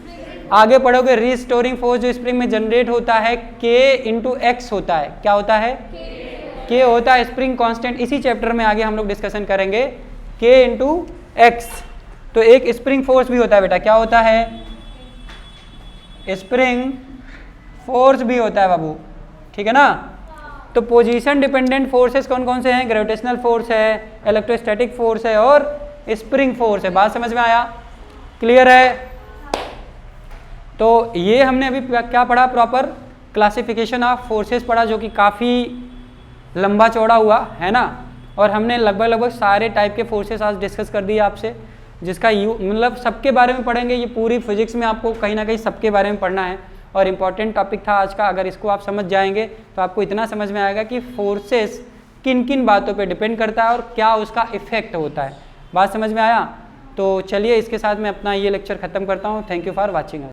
आगे पढ़ोगे रीस्टोरिंग फोर्स जो स्प्रिंग में जनरेट होता है K इंटू एक्स होता है। क्या होता है? K होता है स्प्रिंग कांस्टेंट। इसी चैप्टर में आगे हम लोग डिस्कशन करेंगे K इंटू एक्स। तो एक स्प्रिंग फोर्स भी होता है बेटा। क्या होता है? स्प्रिंग फोर्स भी होता है बाबू, ठीक है ना। तो पोजीशन डिपेंडेंट फोर्सेस कौन कौन से हैं? ग्रेविटेशनल फोर्स है, इलेक्ट्रोस्टैटिक फोर्स है और स्प्रिंग फोर्स है। बात समझ में आया? क्लियर है? तो ये हमने अभी क्या पढ़ा? प्रॉपर क्लासिफिकेशन ऑफ फोर्सेस पढ़ा, जो कि काफ़ी लंबा चौड़ा हुआ है ना। और हमने लगभग सारे टाइप के फोर्सेस आज डिस्कस कर दिए आपसे, जिसका मतलब सबके बारे में पढ़ेंगे। ये पूरी फिजिक्स में आपको कहीं ना कहीं सबके बारे में पढ़ना है, और इम्पॉर्टेंट टॉपिक था आज का। अगर इसको आप समझ जाएंगे तो आपको इतना समझ में आएगा कि फोर्सेस किन किन बातों पे डिपेंड करता है और क्या उसका इफेक्ट होता है। बात समझ में आया? तो चलिए इसके साथ मैं अपना ये लेक्चर ख़त्म करता हूँ। Thank you for watching.